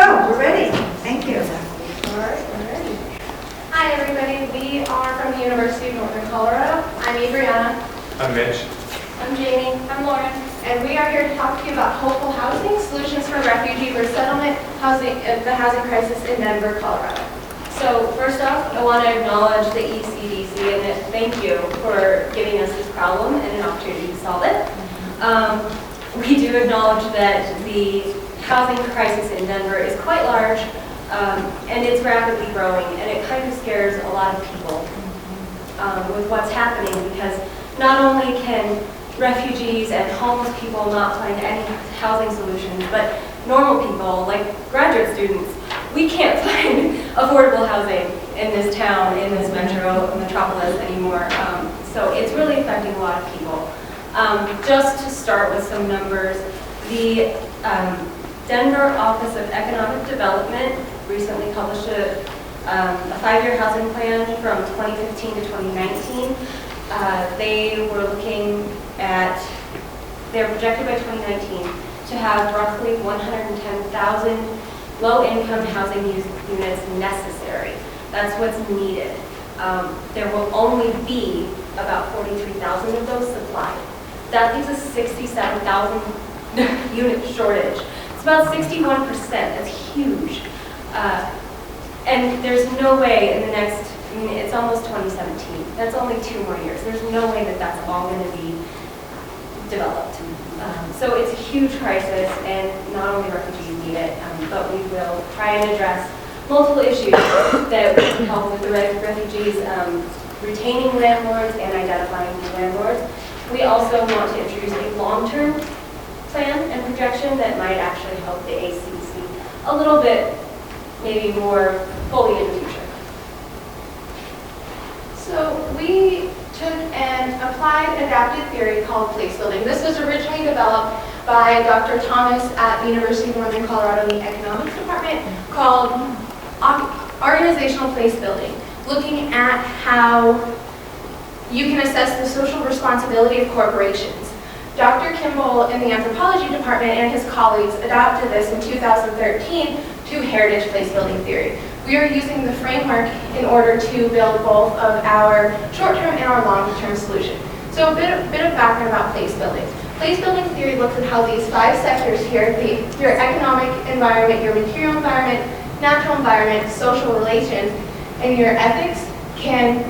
So, we're ready. Thank you. All right, we're ready. Hi, everybody. We are from the University of Northern Colorado. I'm Adriana. I'm Mitch. I'm Jamie. I'm Lauren. And we are here to talk to you about hopeful housing, solutions for refugee resettlement, the housing crisis in Denver, Colorado. So first off, I want to acknowledge the ECDC and thank you for giving us this problem and an opportunity to solve it. We do acknowledge that the housing crisis in Denver is quite large and it's rapidly growing, and it kind of scares a lot of people with what's happening, because not only can refugees and homeless people not find any housing solutions, but normal people, like graduate students, we can't find affordable housing in this town, in this metropolis anymore. So it's really affecting a lot of people. Just to start with some numbers, the Denver Office of Economic Development recently published a 5-year housing plan from 2015 to 2019. They were looking at, they're projected by 2019 to have roughly 110,000 low-income housing units necessary. That's what's needed. There will only be about 43,000 of those supplied. That leaves a 67,000 unit shortage. It's about 61%. That's huge. And there's no way in the next, I mean, it's almost 2017. That's only 2 more years. There's no way that that's all going to be developed. So it's a huge crisis, and not only refugees need it, but we will try and address multiple issues that will help with the refugees retaining landlords and identifying new landlords. We also want to introduce a long-term plan and projection that might actually help the AACS a little bit, maybe more fully in the future. So we took an applied adaptive theory called place building. This was originally developed by Dr. Thomas at the University of Northern Colorado in the economics department, called organizational place building, looking at how you can assess the social responsibility of corporations. Dr. Kimball in the anthropology department and his colleagues adopted this in 2013 to heritage place building theory. We are using the framework in order to build both of our short-term and our long-term solution. So a bit of background about place building. Place building theory looks at how these 5 sectors here, your economic environment, your material environment, natural environment, social relations, and your ethics can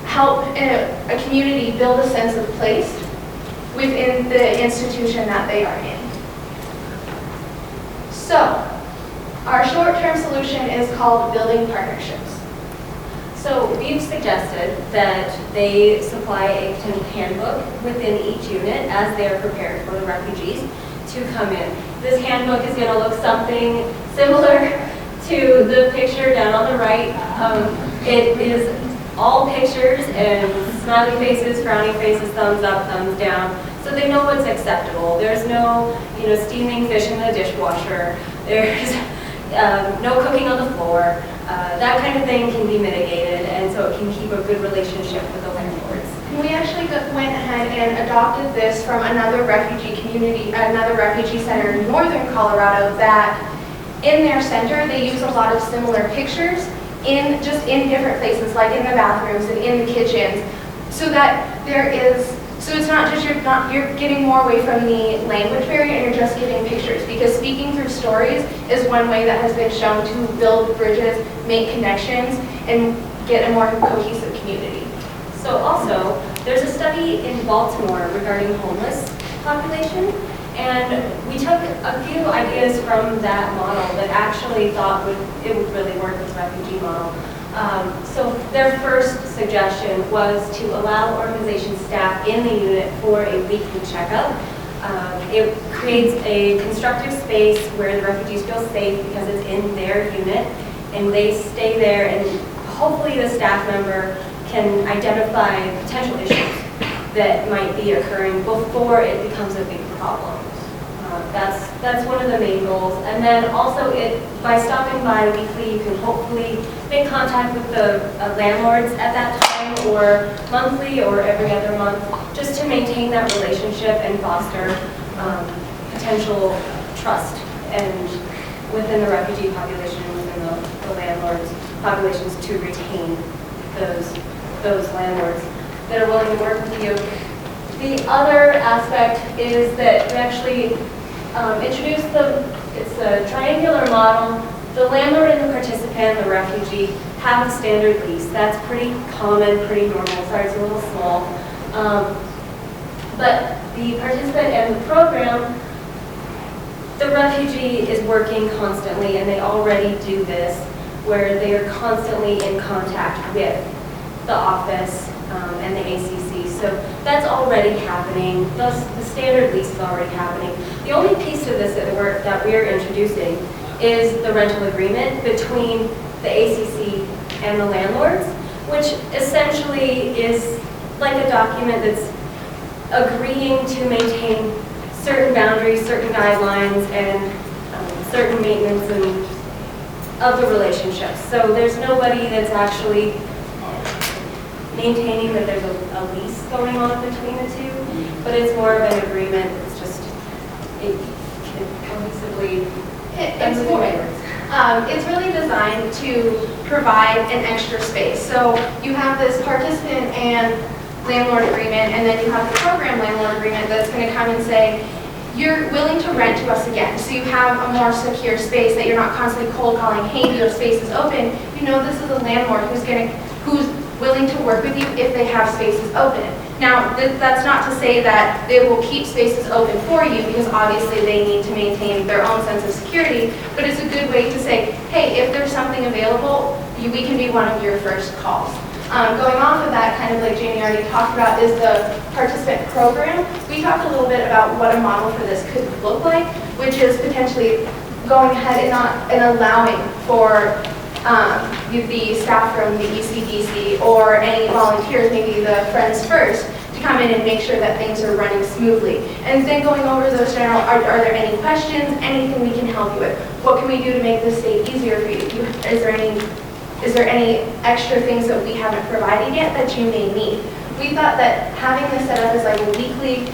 help a community build a sense of place within the institution that they are in. So, our short-term solution is called building partnerships. So we've suggested that they supply a potential handbook within each unit as they're prepared for the refugees to come in. This handbook is going to look something similar to the picture down on the right. It is all pictures and smiley faces, frowny faces, thumbs up, thumbs down, so they know what's acceptable. There's no, steaming fish in the dishwasher. There's no cooking on the floor. That kind of thing can be mitigated, and so it can keep a good relationship with the landlords. We actually went ahead and adopted this from another refugee community, another refugee center in northern Colorado, that in their center they use a lot of similar pictures in different places, like in the bathrooms and in the kitchens, so that so it's not just you're getting more away from the language barrier and you're just getting pictures, because speaking through stories is one way that has been shown to build bridges, make connections, and get a more cohesive community. So also, there's a study in Baltimore regarding homeless population, and we took a few ideas from that model that actually thought it would really work as a refugee model. So their first suggestion was to allow organization staff in the unit for a weekly checkup. It creates a constructive space where the refugees feel safe because it's in their unit, and they stay there, and hopefully the staff member can identify potential issues that might be occurring before it becomes a big problem. That's one of the main goals. And then also, by stopping by weekly, you can hopefully make contact with the landlords at that time, or monthly or every other month, just to maintain that relationship and foster potential trust and within the refugee population and within the landlords' populations to retain those landlords that are willing to work with you. The other aspect is that we actually introduced it's a triangular model. The landlord and the participant, the refugee, have a standard lease. That's pretty common, pretty normal. Sorry, it's a little small. But the participant and the program, the refugee is working constantly, and they already do this, where they are constantly in contact with the office and the ACC. So that's already happening. The standard lease is already happening. The only piece of this that we're introducing is the rental agreement between the ACC and the landlords, which essentially is like a document that's agreeing to maintain certain boundaries, certain guidelines, and certain maintenance of the relationship. So there's nobody that's actually maintaining that there's a lease going on between the two, but it's more of an agreement. It's just cohesively. It's really designed to provide an extra space. So you have this participant and landlord agreement, and then you have the program landlord agreement that's going to come and say, you're willing to rent to us again. So you have a more secure space that you're not constantly cold calling, hey, your space is open. You know this is a landlord who's willing to work with you if they have spaces open. Now, that's not to say that they will keep spaces open for you, because obviously they need to maintain their own sense of security, but it's a good way to say, hey, if there's something available, we can be one of your first calls. Going off of that, kind of like Jamie already talked about, is the participant program. We talked a little bit about what a model for this could look like, which is potentially going ahead and allowing for the staff from the ECDC or any volunteers, maybe the Friends First, to come in and make sure that things are running smoothly. And then going over those general, are there any questions, anything we can help you with? What can we do to make this stay easier for you? Is there any extra things that we haven't provided yet that you may need? We thought that having this set up as like a weekly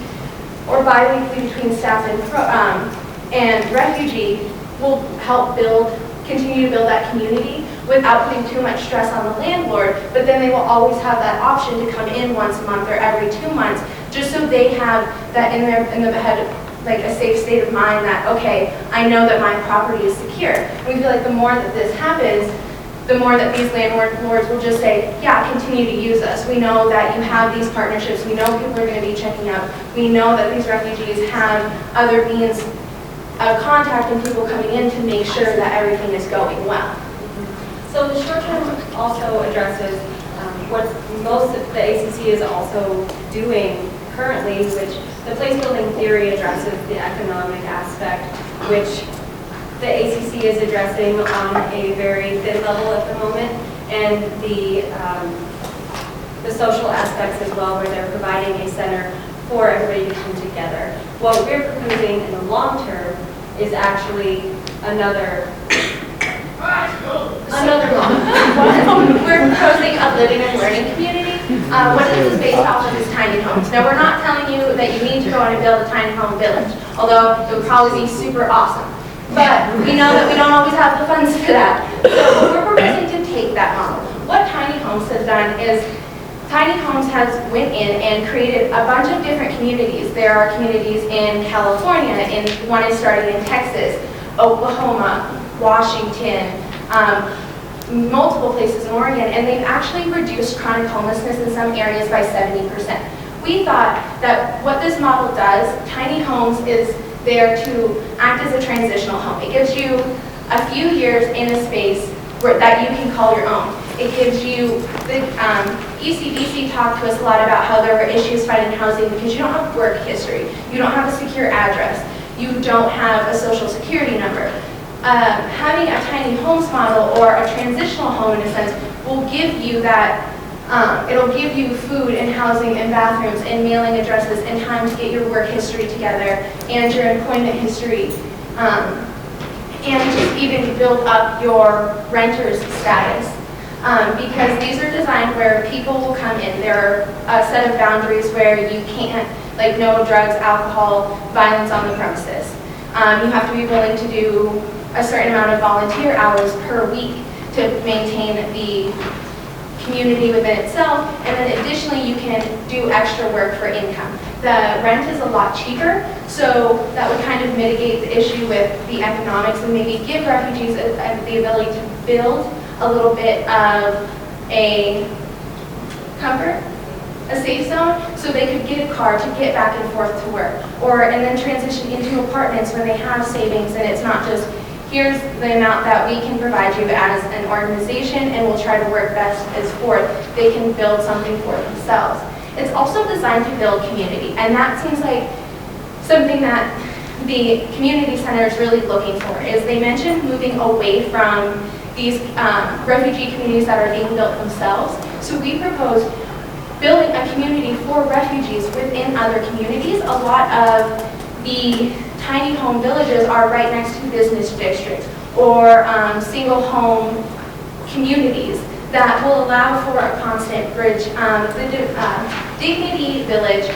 or bi-weekly between staff and refugee will help continue to build that community without putting too much stress on the landlord, but then they will always have that option to come in once a month or every 2 months, just so they have that in the head, like a safe state of mind that, okay, I know that my property is secure. And we feel like the more that this happens, the more that these landlords will just say, yeah, continue to use us. We know that you have these partnerships. We know people are going to be checking out. We know that these refugees have other means of contacting people coming in to make sure that everything is going well. So the short term also addresses what most of the ACC is also doing currently, which the place building theory addresses the economic aspect, which the ACC is addressing on a very thin level at the moment, and the social aspects as well, where they're providing a center for everybody to come together. What we're proposing in the long term is actually another model. We're proposing a living and learning community. What it is based off of is tiny homes. Now, we're not telling you that you need to go in and build a tiny home village, although it would probably be super awesome. But we know that we don't always have the funds for that. So we're proposing to take that model. What Tiny Homes has done is Tiny Homes has went in and created a bunch of different communities. There are communities in California, and one is starting in Texas, Oklahoma, Washington, multiple places in Oregon, and they've actually reduced chronic homelessness in some areas by 70%. We thought that what this model does, Tiny Homes is there to act as a transitional home. It gives you a few years in a space that you can call your own. It gives you, the ECDC talked to us a lot about how there were issues finding housing because you don't have work history, you don't have a secure address, you don't have a social security number. Having a tiny homes model or a transitional home, in a sense, will give you that, it'll give you food and housing and bathrooms and mailing addresses and time to get your work history together and your employment history, and just even build up your renter's status. Because these are designed where people will come in. There are a set of boundaries where you can't, like no drugs, alcohol, violence on the premises. You have to be willing to do a certain amount of volunteer hours per week to maintain the community within itself, and then additionally you can do extra work for income. The rent is a lot cheaper, so that would kind of mitigate the issue with the economics and maybe give refugees the ability to build a little bit of a comfort, a safe zone, so they could get a car to get back and forth to work, and then transition into apartments when they have savings, and it's not just here's the amount that we can provide you as an organization and we'll try to work best as forth. They can build something for themselves. It's also designed to build community, and that seems like something that the community center is really looking for. Is they mentioned moving away from these refugee communities that are being built themselves. So we propose building a community for refugees within other communities. A lot of the tiny home villages are right next to business districts or single home communities that will allow for a constant bridge. The Dignity Village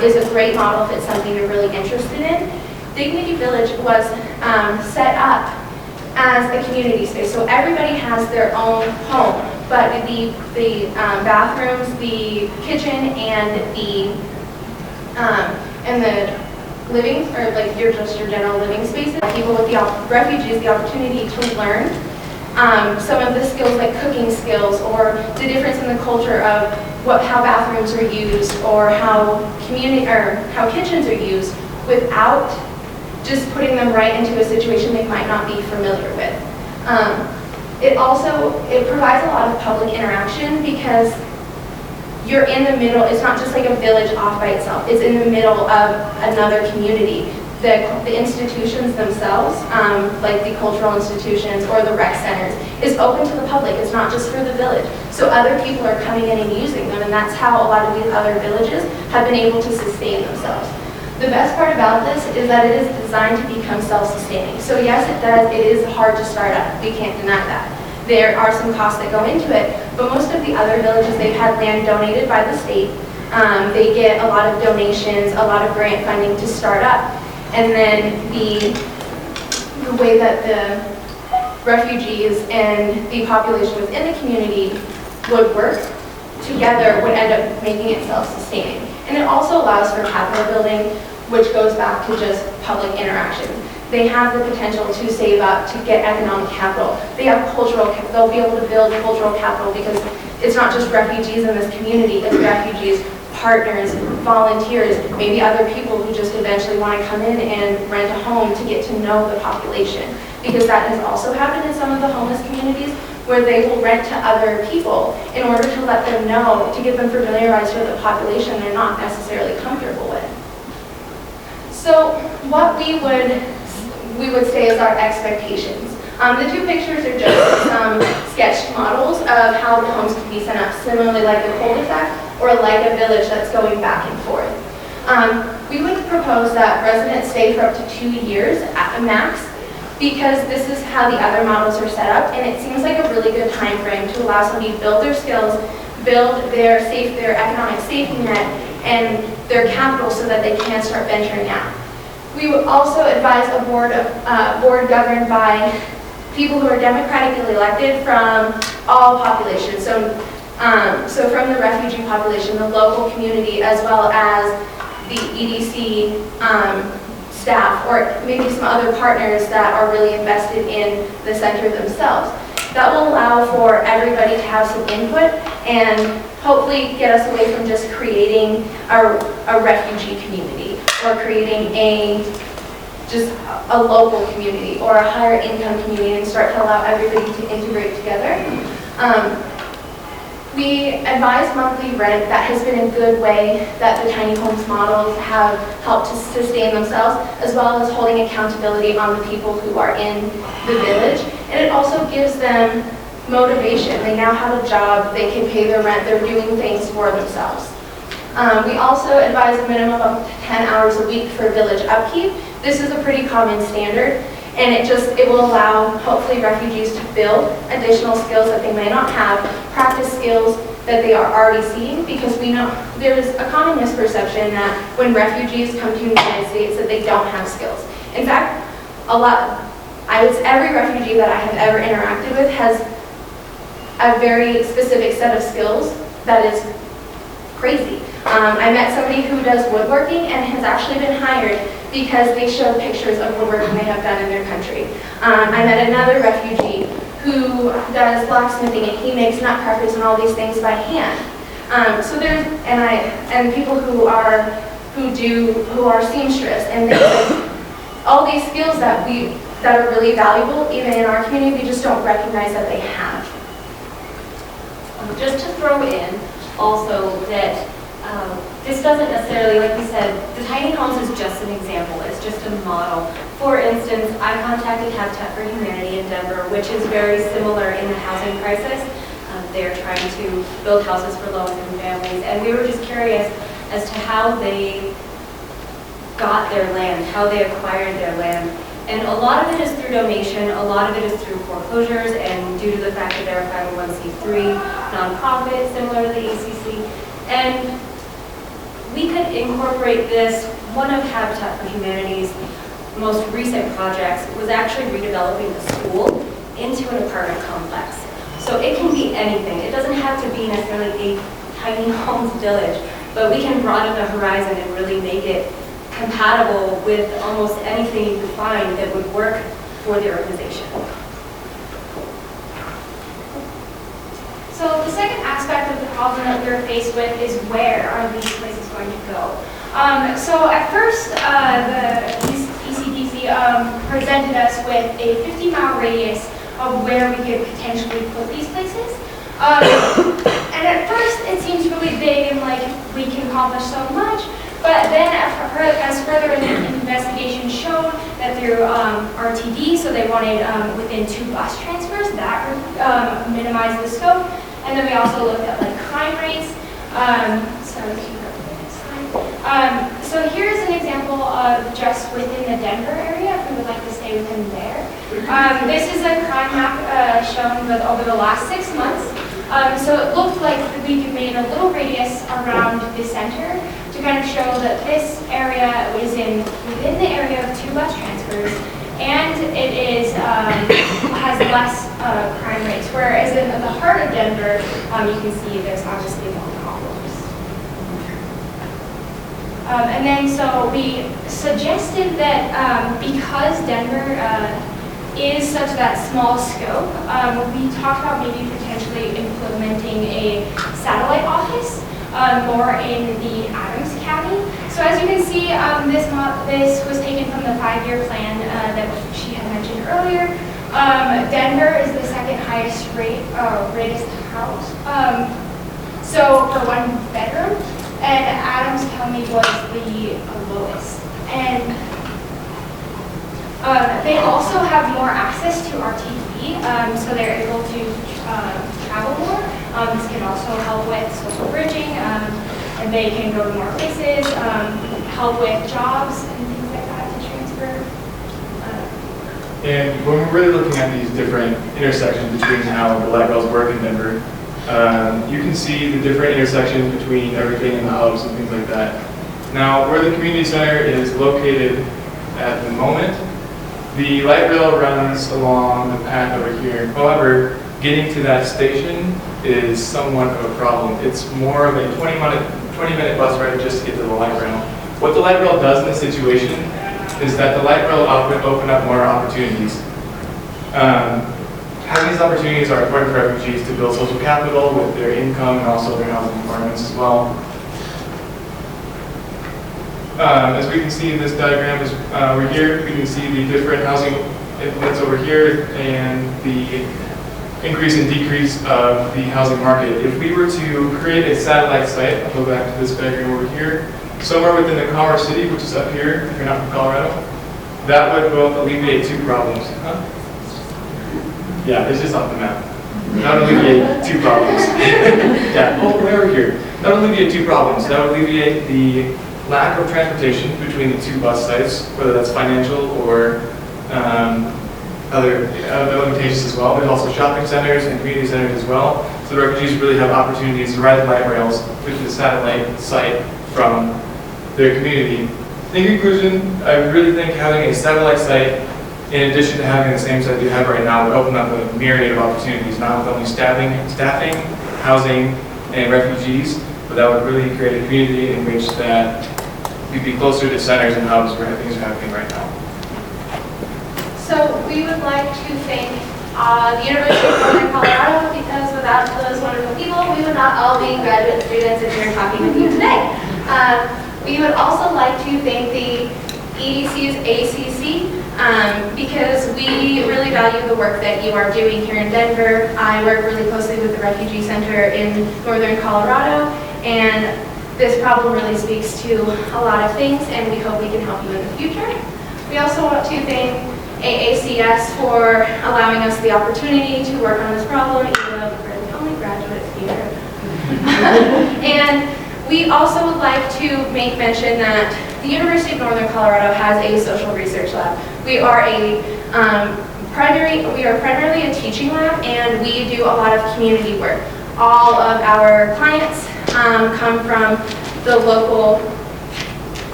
is a great model if it's something you're really interested in. Dignity Village was set up as a community space, so everybody has their own home, but the bathrooms, the kitchen, and the living, or like your general living spaces, people with refugees the opportunity to learn some of the skills like cooking skills, or the difference in the culture of how bathrooms are used, or how kitchens are used, without just putting them right into a situation they might not be familiar with. It provides a lot of public interaction because you're in the middle. It's not just like a village off by itself. It's in the middle of another community. The institutions themselves, like the cultural institutions or the rec centers, is open to the public. It's not just for the village. So other people are coming in and using them, and that's how a lot of these other villages have been able to sustain themselves. The best part about this is that it is designed to become self-sustaining. So yes, it is hard to start up. We can't deny that. There are some costs that go into it, but most of the other villages, they've had land donated by the state. They get a lot of donations, a lot of grant funding to start up. And then the way that the refugees and the population within the community would work together would end up making it self-sustaining. And it also allows for capital building, which goes back to just public interaction. They have the potential to save up, to get economic capital. They have they'll be able to build cultural capital because it's not just refugees in this community, it's refugees, partners, volunteers, maybe other people who just eventually want to come in and rent a home to get to know the population. Because that has also happened in some of the homeless communities where they will rent to other people in order to let them know, to get them familiarized with the population they're not necessarily comfortable with. So what we would say is our expectations. The two pictures are just some sketched models of how the homes can be set up, similarly like a cul-de-sac or like a village that's going back and forth. We would propose that residents stay for up to 2 years at the max, because this is how the other models are set up, and it seems like a really good time frame to allow somebody to build their skills, build their economic safety net, and their capital so that they can start venturing out. We would also advise a board governed by people who are democratically elected from all populations. So from the refugee population, the local community, as well as the EDC staff, or maybe some other partners that are really invested in the center themselves. That will allow for everybody to have some input and hopefully get us away from just creating a refugee community or creating just a local community or a higher income community, and start to allow everybody to integrate together. We advise monthly rent. That has been a good way that the tiny homes models have helped to sustain themselves, as well as holding accountability on the people who are in the village. And it also gives them motivation. They now have a job, they can pay their rent, they're doing things for themselves. We also advise a minimum of 10 hours a week for village upkeep. This is a pretty common standard, and it will allow, hopefully, refugees to build additional skills that they may not have, practice skills that they are already seeing, because we know there is a common misperception that when refugees come to the United States that they don't have skills. In fact, I I would say every refugee that I have ever interacted with has a very specific set of skills that is crazy. I met somebody who does woodworking and has actually been hired because they showed pictures of woodworking they have done in their country. I met another refugee who does blacksmithing and he makes nutcrackers and all these things by hand. So there's and people who are seamstress and things like all these skills that are really valuable even in our community, we just don't recognize that they have. Just to throw in also that this doesn't necessarily, like we said, the tiny homes is just an example, it's just a model. For instance, I contacted Habitat for Humanity in Denver, which is very similar in the housing crisis. They're trying to build houses for low-income families, and we were just curious as to how they got their land, how they acquired their land. And a lot of it is through donation, a lot of it is through foreclosures, and due to the fact that they're a 501c3 nonprofit, similar to the AACS. And we could incorporate this. One of Habitat for Humanity's most recent projects was actually redeveloping the school into an apartment complex. So it can be anything. It doesn't have to be necessarily a tiny homes village, but we can broaden the horizon and really make it compatible with almost anything you could find that would work for the organization. So the second aspect of the problem that we're faced with is where are these places going to go? So at first, the ECDC presented us with a 50-mile radius of where we could potentially put these places. And at first, it seems really big and like we can accomplish so much. But then as further investigation showed that through RTD, so they wanted within 2 bus transfers, that would minimize the scope. And then we also looked at like crime rates. So here's an example of just within the Denver area, if we would like to stay within there. This is a crime map shown over the last 6 months. So it looked like we made a little radius around the center to kind of show that this area is within the area of 2 bus transfers, and it is has less crime rates. Whereas in the heart of Denver, you can see there's obviously more problems. And then so we suggested that because Denver is such that small scope, we talked about maybe potentially implementing a satellite office more in the Adams County. So as you can see, this was taken from the 5-year plan that she had mentioned earlier. Denver is the second highest rated house. So for 1 bedroom, and Adams County was the lowest. And they also have more access to RTD, so they're able to travel more. This can also help with social bridging, and they can go to more places, help with jobs and things like that to transfer. And when we're really looking at these different intersections between how the light rails work in Denver, you can see the different intersections between everything in the hubs and things like that. Now, where the community center is located at the moment, the light rail runs along the path over here. However, getting to that station is somewhat of a problem. It's more of a 20-minute bus ride just to get to the light rail. What the light rail does in this situation is that the light rail open up more opportunities. Having these opportunities are important for refugees to build social capital with their income and also their housing requirements as well. As we can see in this diagram, over here, we can see the different housing inputs over here and the increase and decrease of the housing market. If we were to create a satellite site, I'll go back to this diagram over here, somewhere within the Commerce City, which is up here, if you're not from Colorado, that would both alleviate 2 problems. Yeah, it's just off the map. That would alleviate 2 problems. Yeah, way over here. That would alleviate 2 problems. That would alleviate the lack of transportation between the 2 bus sites, whether that's financial or other limitations as well. There's also shopping centers and community centers as well. So the refugees really have opportunities to ride the light rails with the satellite site from their community. In conclusion, I really think having a satellite site in addition to having the same set you have right now, would open up a myriad of opportunities, not with only staffing, housing, and refugees, but that would really create a community in which that we'd be closer to centers and hubs where things are happening right now. So we would like to thank the University of Northern Colorado, because without those wonderful people, we would not all be graduate students and here talking with you today. We would also like to thank the AACS, because we really value the work that you are doing here in Denver. I work really closely with the Refugee Center in Northern Colorado, and this problem really speaks to a lot of things, and we hope we can help you in the future. We also want to thank AACS for allowing us the opportunity to work on this problem, even though we're the only graduates here. And we also would like to make mention that the University of Northern Colorado has a social research lab. We are primarily a teaching lab, and we do a lot of community work. All of our clients come from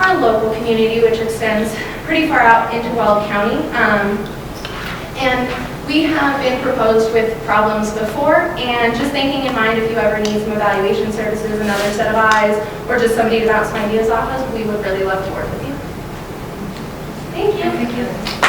our local community, which extends pretty far out into Weld County. And we have been proposed with problems before, and just thinking in mind, if you ever need some evaluation services, another set of eyes, or just somebody to bounce some ideas off of, we would really love to work with you. Thank you. Thank you.